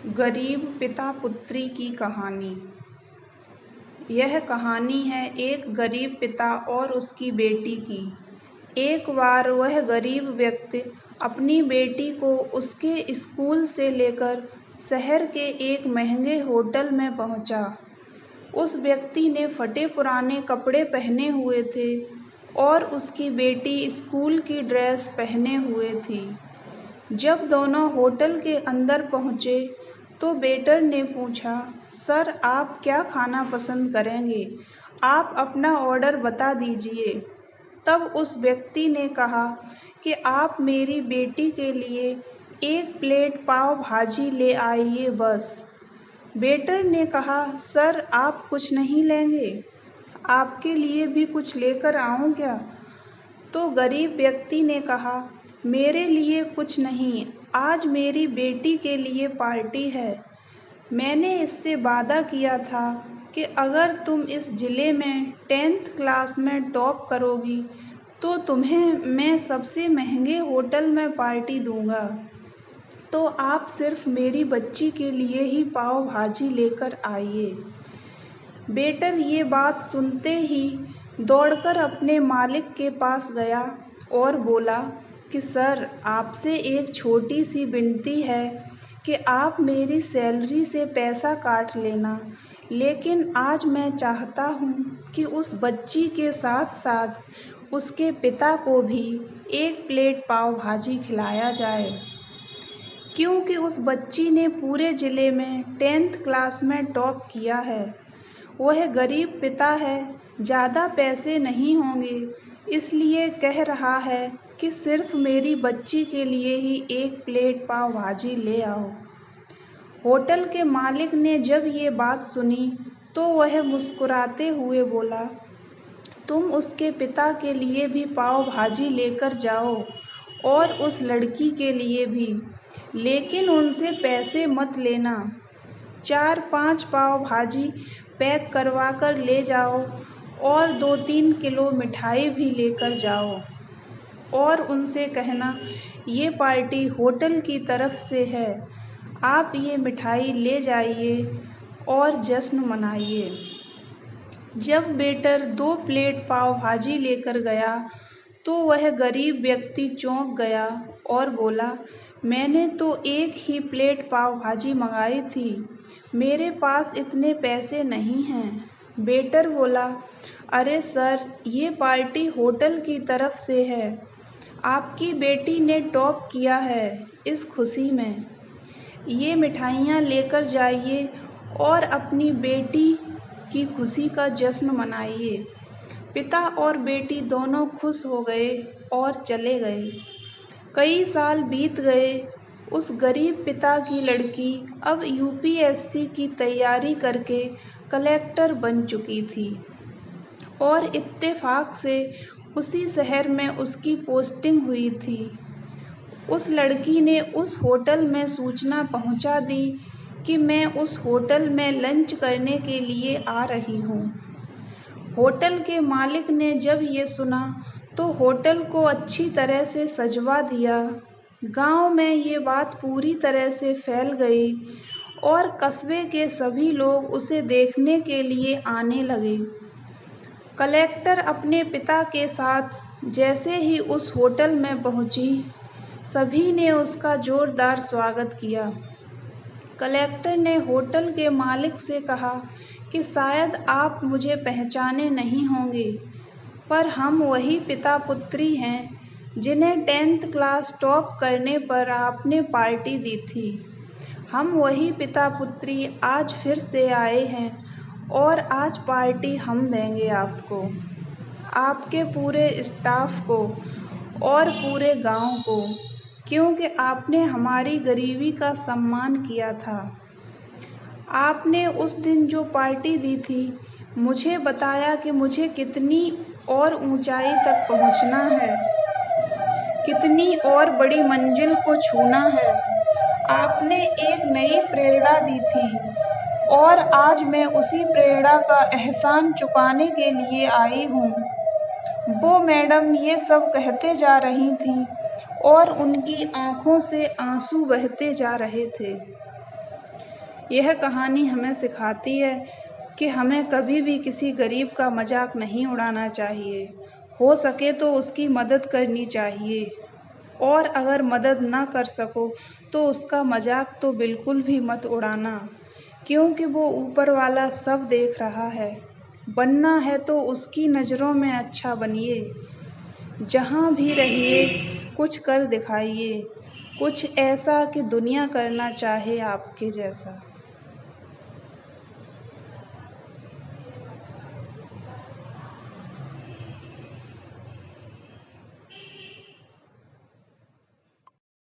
गरीब पिता पुत्री की कहानी। यह कहानी है एक गरीब पिता और उसकी बेटी की। एक बार वह गरीब व्यक्ति अपनी बेटी को उसके स्कूल से लेकर शहर के एक महंगे होटल में पहुंचा। उस व्यक्ति ने फटे पुराने कपड़े पहने हुए थे और उसकी बेटी स्कूल की ड्रेस पहने हुए थी। जब दोनों होटल के अंदर पहुंचे तो वेटर ने पूछा, सर आप क्या खाना पसंद करेंगे? आप अपना ऑर्डर बता दीजिए। तब उस व्यक्ति ने कहा कि आप मेरी बेटी के लिए 1 प्लेट पाव भाजी ले आइए बस। वेटर ने कहा, सर आप कुछ नहीं लेंगे? आपके लिए भी कुछ लेकर आऊं क्या? तो गरीब व्यक्ति ने कहा, मेरे लिए कुछ नहीं, आज मेरी बेटी के लिए पार्टी है। मैंने इससे वादा किया था कि अगर तुम इस जिले में 10th क्लास में टॉप करोगी तो तुम्हें मैं सबसे महंगे होटल में पार्टी दूंगा। तो आप सिर्फ मेरी बच्ची के लिए ही पाव भाजी लेकर आइए। वेटर ये बात सुनते ही दौड़कर अपने मालिक के पास गया और बोला कि सर आपसे एक छोटी सी विनती है कि आप मेरी सैलरी से पैसा काट लेना, लेकिन आज मैं चाहता हूँ कि उस बच्ची के साथ साथ उसके पिता को भी 1 प्लेट पाव भाजी खिलाया जाए, क्योंकि उस बच्ची ने पूरे ज़िले में 10th क्लास में टॉप किया है। वह गरीब पिता है, ज़्यादा पैसे नहीं होंगे, इसलिए कह रहा है कि सिर्फ मेरी बच्ची के लिए ही 1 प्लेट पाव भाजी ले आओ। होटल के मालिक ने जब ये बात सुनी तो वह मुस्कुराते हुए बोला, तुम उसके पिता के लिए भी पाव भाजी लेकर जाओ और उस लड़की के लिए भी, लेकिन उनसे पैसे मत लेना। 4-5 पाव भाजी पैक करवा कर ले जाओ और 2-3 किलो मिठाई भी लेकर जाओ और उनसे कहना ये पार्टी होटल की तरफ से है, आप ये मिठाई ले जाइए और जश्न मनाइए। जब वेटर 2 प्लेट पाव भाजी लेकर गया तो वह गरीब व्यक्ति चौंक गया और बोला, मैंने तो 1 ही प्लेट पाव भाजी मंगाई थी, मेरे पास इतने पैसे नहीं हैं। वेटर बोला, अरे सर ये पार्टी होटल की तरफ से है, आपकी बेटी ने टॉप किया है, इस खुशी में ये मिठाइयाँ लेकर जाइए और अपनी बेटी की खुशी का जश्न मनाइए। पिता और बेटी दोनों खुश हो गए और चले गए। कई साल बीत गए। उस गरीब पिता की लड़की अब यूपीएससी की तैयारी करके कलेक्टर बन चुकी थी और इत्तेफाक से उसी शहर में उसकी पोस्टिंग हुई थी। उस लड़की ने उस होटल में सूचना पहुंचा दी कि मैं उस होटल में लंच करने के लिए आ रही हूँ। होटल के मालिक ने जब ये सुना तो होटल को अच्छी तरह से सजवा दिया। गांव में ये बात पूरी तरह से फैल गई और कस्बे के सभी लोग उसे देखने के लिए आने लगे। कलेक्टर अपने पिता के साथ जैसे ही उस होटल में पहुंची, सभी ने उसका जोरदार स्वागत किया। कलेक्टर ने होटल के मालिक से कहा कि शायद आप मुझे पहचाने नहीं होंगे, पर हम वही पिता पुत्री हैं जिन्हें 10th क्लास टॉप करने पर आपने पार्टी दी थी। हम वही पिता पुत्री आज फिर से आए हैं और आज पार्टी हम देंगे आपको, आपके पूरे स्टाफ को और पूरे गांव को, क्योंकि आपने हमारी गरीबी का सम्मान किया था। आपने उस दिन जो पार्टी दी थी, मुझे बताया कि मुझे कितनी और ऊंचाई तक पहुंचना है, कितनी और बड़ी मंजिल को छूना है। आपने एक नई प्रेरणा दी थी और आज मैं उसी प्रेरणा का एहसान चुकाने के लिए आई हूँ। वो मैडम ये सब कहते जा रही थीं और उनकी आंखों से आंसू बहते जा रहे थे। यह कहानी हमें सिखाती है कि हमें कभी भी किसी गरीब का मजाक नहीं उड़ाना चाहिए। हो सके तो उसकी मदद करनी चाहिए, और अगर मदद ना कर सको तो उसका मजाक तो बिल्कुल भी मत उड़ाना, क्योंकि वो ऊपर वाला सब देख रहा है। बनना है तो उसकी नज़रों में अच्छा बनिए। जहाँ भी रहिए कुछ कर दिखाइए, कुछ ऐसा कि दुनिया करना चाहे आपके जैसा।